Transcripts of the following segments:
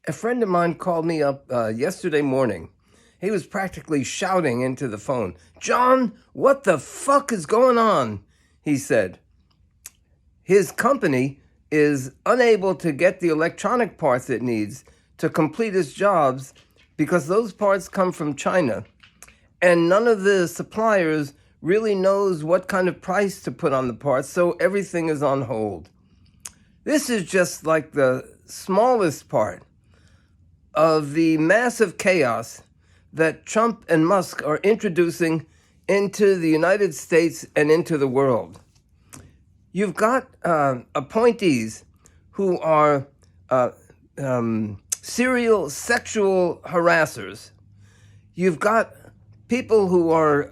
A friend of mine called me up yesterday morning. He was practically shouting into the phone. "John, what the fuck is going on?" he said. His company is unable to get the electronic parts it needs to complete its jobs because those parts come from China. And none of the suppliers really knows what kind of price to put on the parts, so everything is on hold. This is just like the smallest part of the massive chaos that Trump and Musk are introducing into the United States and into the world. You've got appointees who are serial sexual harassers. You've got people who are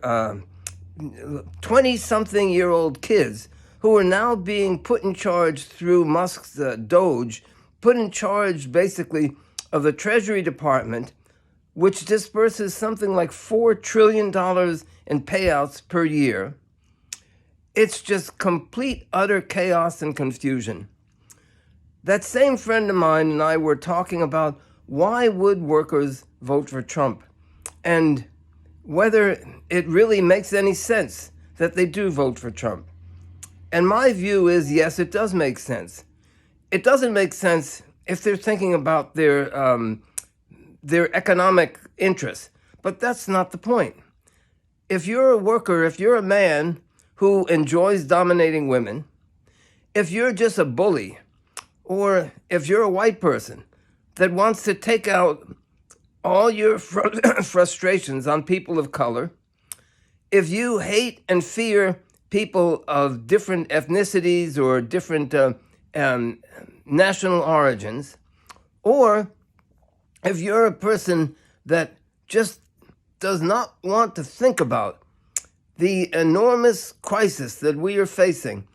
20-something-year-old kids who are now being put in charge through Musk's Doge, put in charge basically of the Treasury Department, which disperses something like $4 trillion in payouts per year. It's just complete, utter chaos and confusion. That same friend of mine and I were talking about why would workers vote for Trump and whether it really makes any sense that they do vote for Trump. And my view is, yes, it does make sense. It doesn't make sense if they're thinking about their economic interests, but that's not the point. If you're a worker, if you're a man who enjoys dominating women, if you're just a bully, or if you're a white person that wants to take out all your frustrations on people of color, if you hate and fear people of different ethnicities or different national origins, or if you're a person that just does not want to think about the enormous crisis that we are facing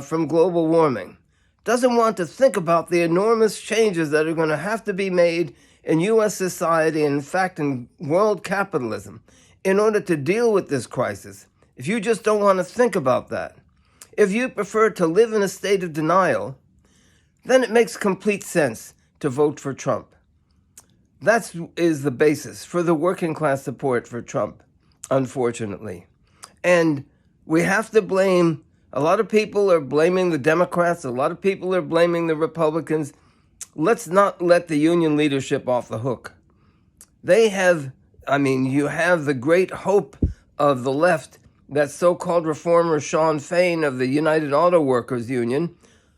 from global warming, doesn't want to think about the enormous changes that are going to have to be made in U.S. society and, in fact, in world capitalism in order to deal with this crisis, if you just don't want to think about that, if you prefer to live in a state of denial, then it makes complete sense to vote for Trump. That is the basis for the working class support for Trump, unfortunately. And we have to blame, a lot of people are blaming the Democrats, a lot of people are blaming the Republicans. Let's not let the union leadership off the hook. They have, you have the great hope of the left, that so-called reformer Sean Fain of the United Auto Workers Union,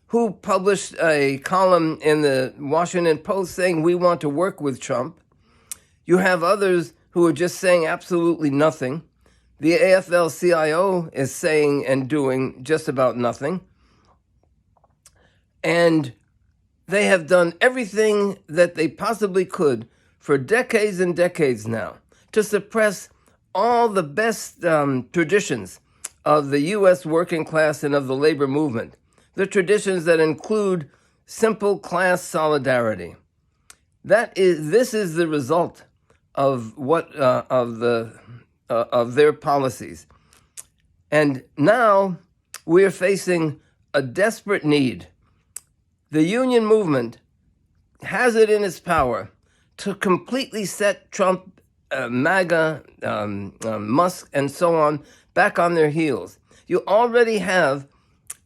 who published a column in the Washington Post saying we want to work with Trump. You have others who are just saying absolutely nothing. The AFL-CIO is saying and doing just about nothing. And they have done everything that they possibly could for decades and decades now to suppress all the best traditions of the U.S. working class and of the labor movement, the traditions that include simple class solidarity. This is the result of of their policies. And now we are facing a desperate need. The union movement has it in its power to completely set Trump, MAGA, Musk, and so on back on their heels. You already have,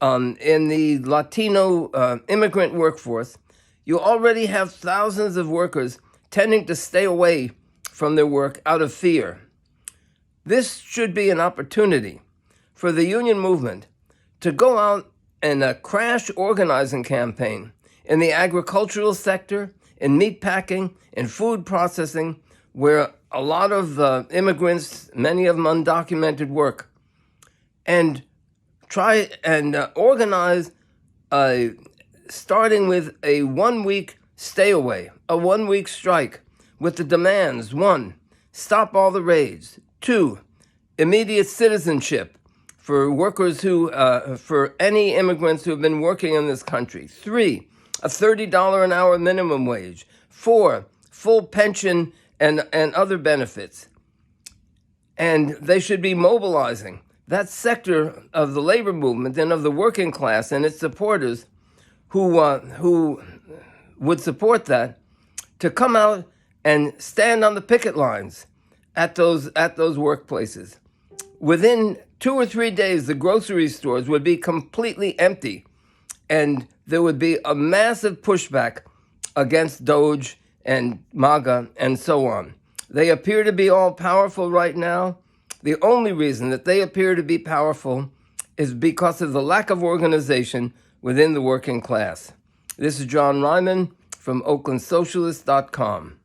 in the Latino immigrant workforce, you already have thousands of workers tending to stay away from their work out of fear. This should be an opportunity for the union movement to go out in a crash organizing campaign in the agricultural sector, in meatpacking, in food processing, where a lot of immigrants, many of them undocumented, work, and try and organize, starting with a 1 week stay away, a 1 week strike, with the demands: 1, stop all the raids; 2, immediate citizenship for workers for any immigrants who have been working in this country; 3, a $30 an hour minimum wage; 4, full pension and other benefits. And they should be mobilizing that sector of the labor movement and of the working class and its supporters who would support that to come out and stand on the picket lines at those workplaces. Within 2 or 3 days, the grocery stores would be completely empty, and there would be a massive pushback against Doge and MAGA and so on. They appear to be all powerful right now. The only reason that they appear to be powerful is because of the lack of organization within the working class. This is John Ryman from OaklandSocialist.com.